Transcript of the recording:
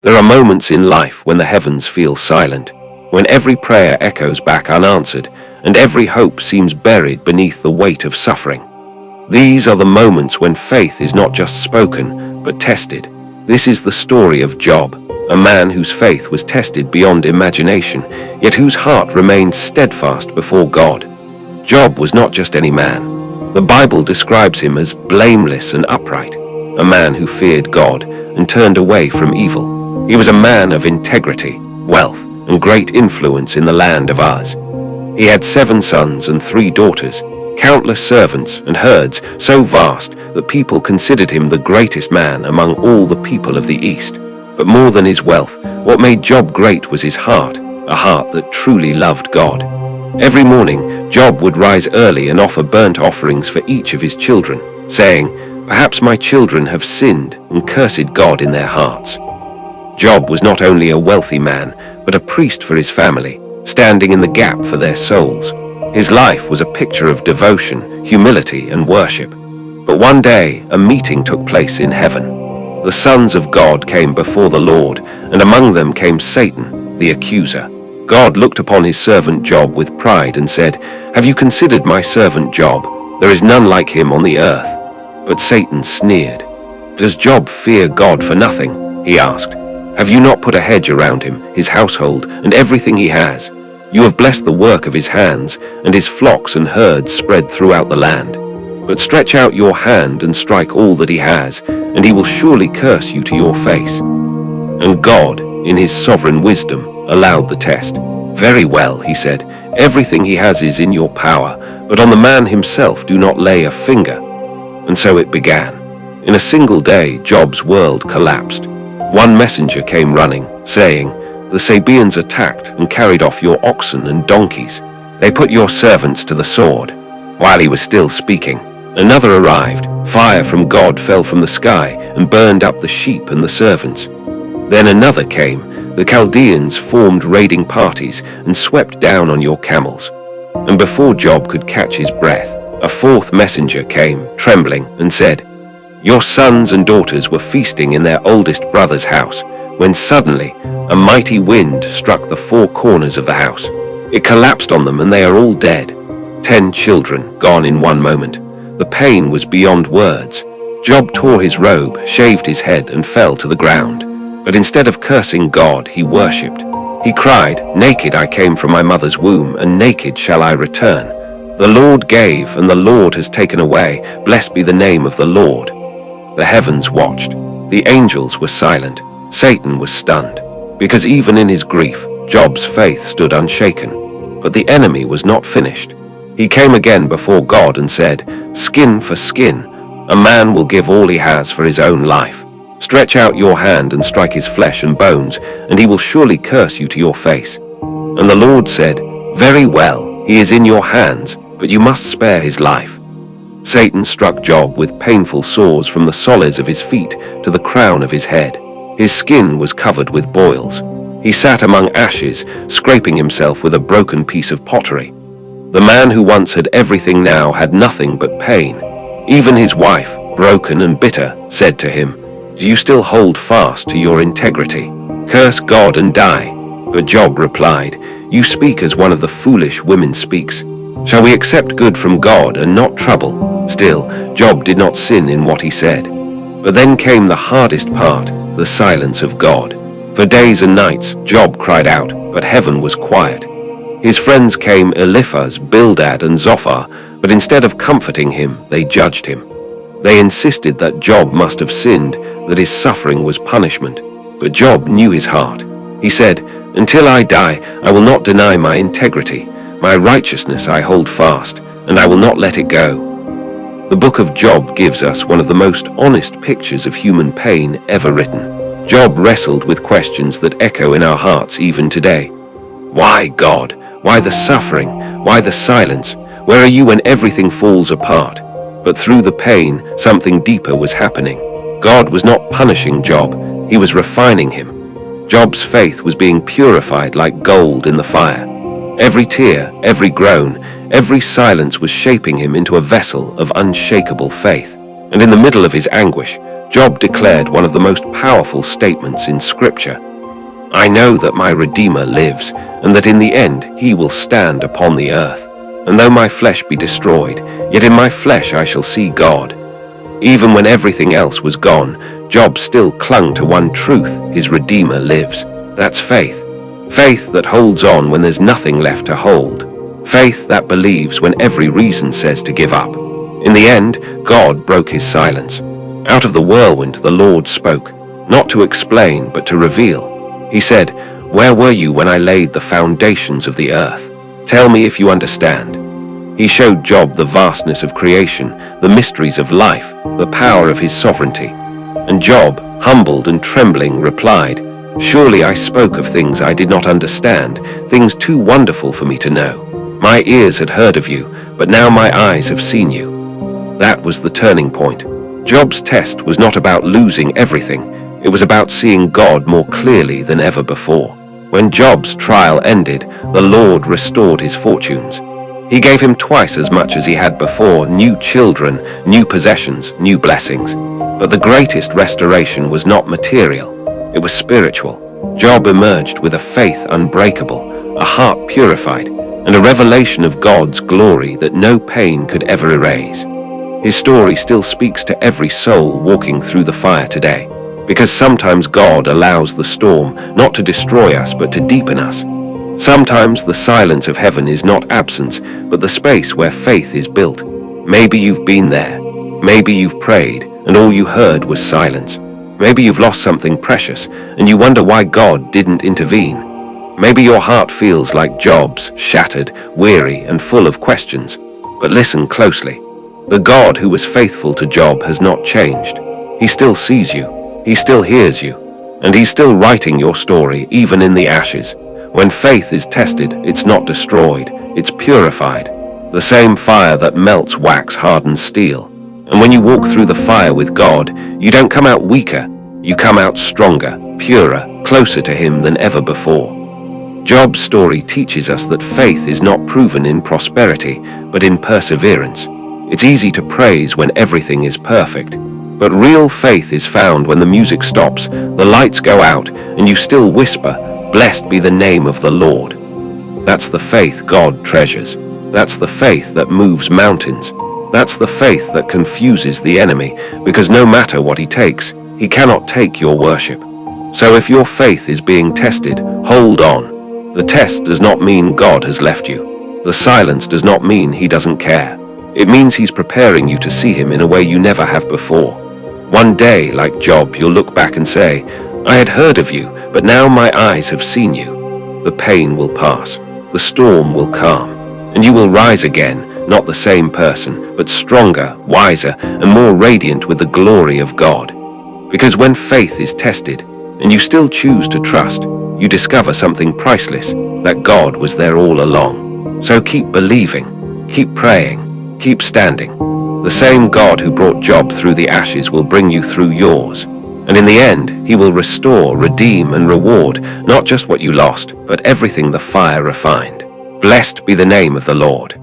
There are moments in life when the heavens feel silent, when every prayer echoes back unanswered, and every hope seems buried beneath the weight of suffering. These are the moments when faith is not just spoken, but tested. This is the story of Job, a man whose faith was tested beyond imagination, yet whose heart remained steadfast before God. Job was not just any man. The Bible describes him as blameless and upright, a man who feared God and turned away from evil. He was a man of integrity, wealth, and great influence in the land of Uz. He had 7 sons and 3 daughters, countless servants and herds so vast that people considered him the greatest man among all the people of the East. But more than his wealth, what made Job great was his heart, a heart that truly loved God. Every morning, Job would rise early and offer burnt offerings for each of his children, saying, "Perhaps my children have sinned and cursed God in their hearts." Job was not only a wealthy man, but a priest for his family, standing in the gap for their souls. His life was a picture of devotion, humility, and worship. But one day, a meeting took place in heaven. The sons of God came before the Lord, and among them came Satan, the accuser. God looked upon his servant Job with pride and said, "Have you considered my servant Job? There is none like him on the earth." But Satan sneered. "Does Job fear God for nothing?" he asked. "Have you not put a hedge around him, his household, and everything he has? You have blessed the work of his hands, and his flocks and herds spread throughout the land. But stretch out your hand and strike all that he has, and he will surely curse you to your face." And God, in his sovereign wisdom, allowed the test. "Very well," he said, "everything he has is in your power, but on the man himself do not lay a finger." And so it began. In a single day, Job's world collapsed. One messenger came running, saying, "The Sabaeans attacked and carried off your oxen and donkeys. They put your servants to the sword." While he was still speaking, another arrived. Fire from God fell from the sky and burned up the sheep and the servants. Then another came. The Chaldeans formed raiding parties and swept down on your camels. And before Job could catch his breath, a 4th messenger came, trembling, and said, "Your sons and daughters were feasting in their oldest brother's house, when suddenly a mighty wind struck the 4 corners of the house. It collapsed on them and they are all dead. 10 children gone in one moment. The pain was beyond words. Job tore his robe, shaved his head, and fell to the ground. But instead of cursing God, he worshipped. He cried, 'Naked I came from my mother's womb, and naked shall I return. The Lord gave, and the Lord has taken away. Blessed be the name of the Lord.' The heavens watched. The angels were silent. Satan was stunned, because even in his grief, Job's faith stood unshaken. But the enemy was not finished. He came again before God and said, 'Skin for skin. A man will give all he has for his own life. Stretch out your hand and strike his flesh and bones, and he will surely curse you to your face.' And the Lord said, 'Very well, he is in your hands, but you must spare his life.' Satan struck Job with painful sores from the soles of his feet to the crown of his head. His skin was covered with boils. He sat among ashes, scraping himself with a broken piece of pottery. The man who once had everything now had nothing but pain. Even his wife, broken and bitter, said to him, 'Do you still hold fast to your integrity? Curse God and die.' But Job replied, 'You speak as one of the foolish women speaks. Shall we accept good from God and not trouble?' Still, Job did not sin in what he said. But then came the hardest part, the silence of God. For days and nights, Job cried out, but heaven was quiet. His friends came, Eliphaz, Bildad, and Zophar, but instead of comforting him, they judged him. They insisted that Job must have sinned, that his suffering was punishment. But Job knew his heart. He said, 'Until I die, I will not deny my integrity. My righteousness I hold fast, and I will not let it go.' The book of Job gives us one of the most honest pictures of human pain ever written. Job wrestled with questions that echo in our hearts even today. Why, God? Why the suffering? Why the silence? Where are you when everything falls apart? But through the pain, something deeper was happening. God was not punishing Job, he was refining him. Job's faith was being purified like gold in the fire. Every tear, every groan, every silence was shaping him into a vessel of unshakable faith. And in the middle of his anguish, Job declared one of the most powerful statements in Scripture. I know that my Redeemer lives, and that in the end he will stand upon the earth. And though my flesh be destroyed, yet in my flesh I shall see God. Even when everything else was gone, Job still clung to one truth: his Redeemer lives. That's faith. Faith that holds on when there's nothing left to hold. Faith that believes when every reason says to give up. In the end, God broke his silence. Out of the whirlwind the Lord spoke, not to explain but to reveal. He said, "Where were you when I laid the foundations of the earth? Tell me if you understand." He showed Job the vastness of creation, the mysteries of life, the power of his sovereignty. And Job, humbled and trembling, replied, "Surely I spoke of things I did not understand, things too wonderful for me to know. My ears had heard of you, but now my eyes have seen you." That was the turning point. Job's test was not about losing everything. It was about seeing God more clearly than ever before. When Job's trial ended, the Lord restored his fortunes. He gave him twice as much as he had before: new children, new possessions, new blessings. But the greatest restoration was not material. It was spiritual. Job emerged with a faith unbreakable, a heart purified, and a revelation of God's glory that no pain could ever erase. His story still speaks to every soul walking through the fire today, because sometimes God allows the storm not to destroy us but to deepen us. Sometimes the silence of heaven is not absence, but the space where faith is built. Maybe you've been there. Maybe you've prayed, and all you heard was silence. Maybe you've lost something precious, and you wonder why God didn't intervene. Maybe your heart feels like Job's, shattered, weary, and full of questions. But listen closely. The God who was faithful to Job has not changed. He still sees you. He still hears you. And he's still writing your story, even in the ashes. When faith is tested, it's not destroyed, it's purified. The same fire that melts wax hardens steel. And when you walk through the fire with God, you don't come out weaker. You come out stronger, purer, closer to him than ever before. Job's story teaches us that faith is not proven in prosperity, but in perseverance. It's easy to praise when everything is perfect, but real faith is found when the music stops, the lights go out, and you still whisper, "Blessed be the name of the Lord." That's the faith God treasures. That's the faith that moves mountains. That's the faith that confuses the enemy, because no matter what he takes, he cannot take your worship. So if your faith is being tested, hold on. The test does not mean God has left you. The silence does not mean he doesn't care. It means he's preparing you to see him in a way you never have before. One day, like Job, you'll look back and say, "I had heard of you, but now my eyes have seen you." The pain will pass. The storm will calm. And you will rise again, not the same person, but stronger, wiser, and more radiant with the glory of God. Because when faith is tested, and you still choose to trust, you discover something priceless, that God was there all along. So keep believing, keep praying, keep standing. The same God who brought Job through the ashes will bring you through yours. And in the end, he will restore, redeem, and reward not just what you lost, but everything the fire refined. Blessed be the name of the Lord.